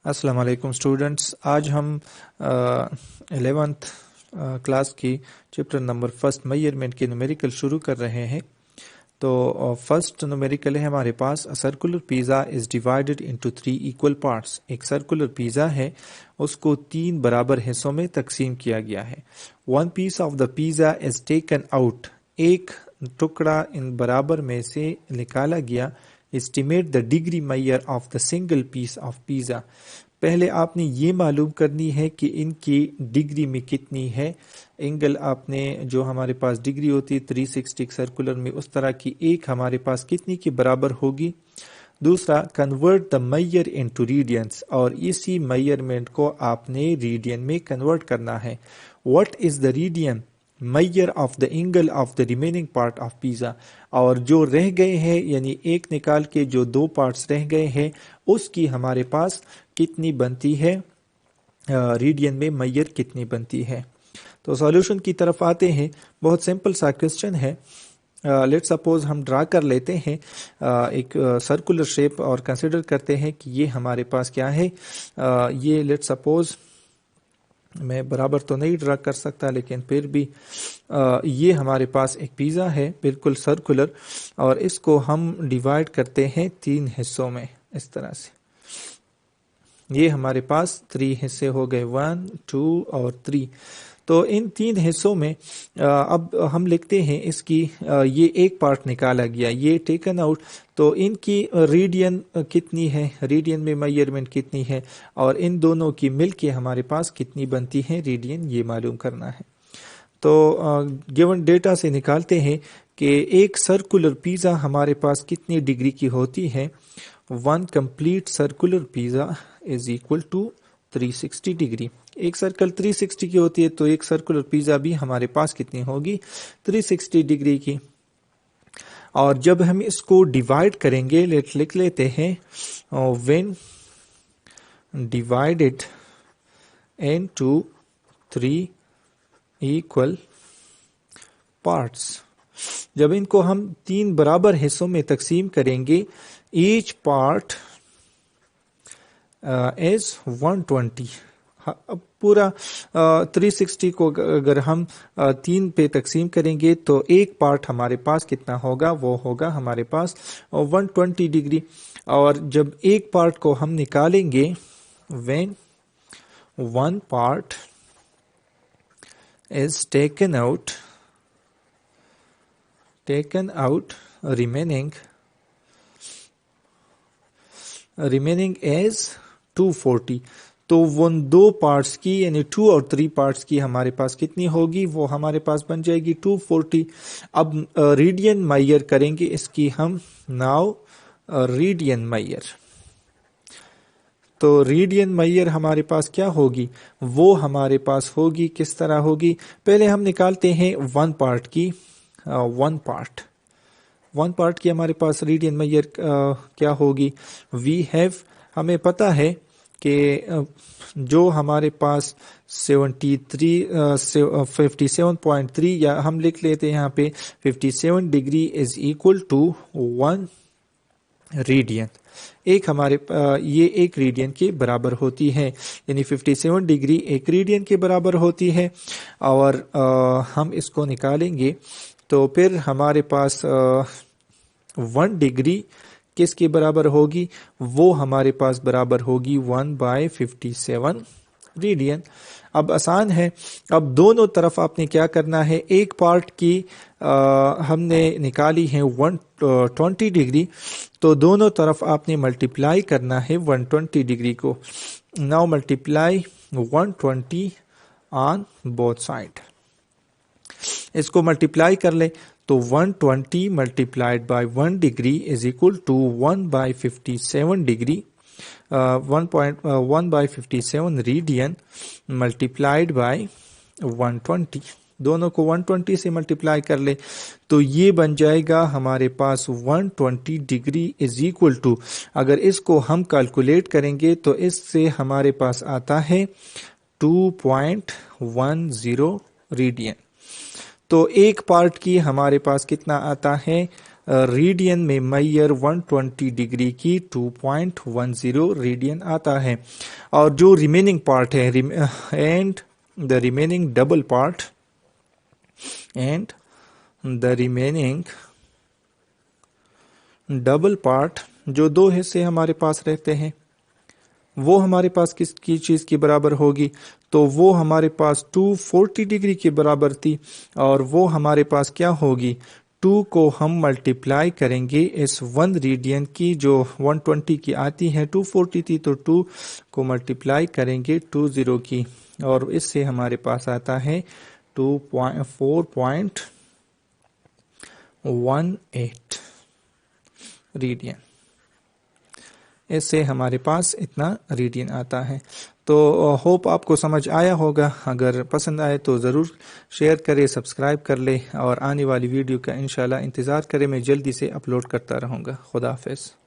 السلام علیکم اسٹوڈنٹس، آج ہم 11th کلاس کی چیپٹر نمبر فرسٹ میئرمنٹ کی نومیریکل شروع کر رہے ہیں۔ تو فرسٹ نومیریکل ہے ہمارے پاس circular pizza is divided into 3 equal parts. ایک سرکولر پیزا ہے، اس کو 3 برابر حصوں میں تقسیم کیا گیا ہے۔ One piece of the pizza is taken out, ایک ٹکڑا ان برابر میں سے نکالا گیا۔ Estimate the degree measure of the single piece of pizza. پہلے آپ نے یہ معلوم کرنی ہے کہ ان کی ڈگری میں کتنی ہے۔ اینگل آپ نے جو ہمارے پاس ڈگری ہوتی ہے 360 سرکولر میں، اس طرح کی ایک ہمارے پاس کتنی کے برابر ہوگی۔ دوسرا، convert the measure into radians, اور اسی میئرمنٹ کو آپ نے ریڈین میں کنورٹ کرنا ہے۔ What is the radian? Mayor of the angle of the remaining part of pizza, اور جو رہ گئے ہیں یعنی ایک نکال کے جو 2 پارٹس رہ گئے ہیں اس کی ہمارے پاس کتنی بنتی ہے، ریڈین میں میئر کتنی بنتی ہے۔ تو سولوشن کی طرف آتے ہیں۔ بہت سمپل سا کوسچن ہے۔ لیٹ سپوز ہم ڈرا کر لیتے ہیں ایک سرکولر شیپ اور کنسیڈر کرتے ہیں کہ یہ ہمارے پاس کیا ہے۔ یہ لیٹ سپوز میں برابر تو نہیں ڈرا کر سکتا، لیکن پھر بھی یہ ہمارے پاس ایک پیزا ہے بالکل سرکولر، اور اس کو ہم ڈیوائڈ کرتے ہیں 3 حصوں میں اس طرح سے۔ یہ ہمارے پاس 3 حصے ہو گئے، 1 2 اور 3۔ تو ان 3 حصوں میں اب ہم لکھتے ہیں اس کی یہ ایک پارٹ نکالا گیا، یہ ٹیکن آؤٹ، تو ان کی ریڈین کتنی ہے، ریڈین میں میئرمنٹ کتنی ہے، اور ان دونوں کی مل کے ہمارے پاس کتنی بنتی ہے ریڈین، یہ معلوم کرنا ہے۔ تو گیون ڈیٹا سے نکالتے ہیں کہ ایک سرکولر پیزا ہمارے پاس کتنی ڈگری کی ہوتی ہے۔ 1 complete circular pizza is equal to 360 degree. ایک سرکل 360 کی ہوتی ہے تو ایک سرکولر پیزا بھی ہمارے پاس کتنی ہوگی، 360 ڈگری کی۔ اور جب ہم اس کو ڈیوائڈ کریں گے، لکھ لیتے ہیں when divided into 3 equal parts، جب ان کو ہم 3 برابر حصوں میں تقسیم کریں گے، each part is 120۔ اب پورا 360 کو اگر ہم 3 پہ تقسیم کریں گے تو ایک پارٹ ہمارے پاس کتنا ہوگا، وہ ہوگا ہمارے پاس 120 ڈگری۔ اور جب ایک پارٹ کو ہم نکالیں گے، when one part is taken out remaining as 240، تو وہ 2 پارٹس کی یعنی 2 اور 3 پارٹس کی ہمارے پاس کتنی ہوگی، وہ ہمارے پاس بن جائے گی 240۔ اب ریڈین میئر کریں گے اس کی ہم، ناؤ ریڈین میئر۔ تو ریڈین میئر ہمارے پاس کیا ہوگی، وہ ہمارے پاس ہوگی کس طرح ہوگی۔ پہلے ہم نکالتے ہیں 1 پارٹ کی، 1 پارٹ کی ہمارے پاس ریڈین میئر کیا ہوگی۔ وی ہیو، ہمیں پتا ہے کہ جو ہمارے پاس 57.3 یا ہم لکھ لیتے ہیں یہاں پہ 57 degree is equal to 1 radian. ایک ہمارے یہ ایک ریڈین کے برابر ہوتی ہے، یعنی 57 ڈگری ایک ریڈین کے برابر ہوتی ہے۔ اور ہم اس کو نکالیں گے تو پھر ہمارے پاس 1 ڈگری کس کے برابر ہوگی، وہ ہمارے پاس برابر ہوگی 1/57 ریڈین۔ اب آسان ہے، اب دونوں طرف آپ نے کیا کرنا ہے، ایک پارٹ کی ہم نے نکالی ہے 120 ڈگری، تو دونوں طرف آپ نے ملٹیپلائی کرنا ہے 120 ڈگری کو۔ Now multiply 120 on both side. اس کو ملٹیپلائی کر لیں تو 120 multiplied by 1 degree is equal to 1/57 degree, 1/57 radian multiplied by 120۔ دونوں کو 120 سے ملٹیپلائی کر لیں تو یہ بن جائے گا ہمارے پاس 120 ڈگری از اکول ٹو، اگر اس کو ہم کیلکولیٹ کریں گے تو اس سے ہمارے پاس آتا ہے 2.10 ریڈین۔ تو ایک پارٹ کی ہمارے پاس کتنا آتا ہے، ریڈین میں میئر 120 ڈگری کی 2.10 ریڈین آتا ہے، اور جو ریمیننگ پارٹ ہے and the remaining double part جو دو حصے ہمارے پاس رہتے ہیں وہ ہمارے پاس کس کی چیز کی برابر ہوگی؟ تو وہ ہمارے پاس 240 ڈگری کے برابر تھی، اور وہ ہمارے پاس کیا ہوگی؟ 2 کو ہم ملٹیپلائی کریں گے اس 1 ریڈین کی جو 120 کی آتی ہے، 240 تھی تو 2 کو ملٹیپلائی کریں گے 20 کی، اور اس سے ہمارے پاس آتا ہے 4.18 ریڈین۔ اس سے ہمارے پاس اتنا ریڈین آتا ہے۔ تو ہوپ آپ کو سمجھ آیا ہوگا، اگر پسند آئے تو ضرور شیئر کرے، سبسکرائب کر لے، اور آنے والی ویڈیو کا انشاءاللہ انتظار کرے، میں جلدی سے اپلوڈ کرتا رہوں گا۔ خدا حافظ۔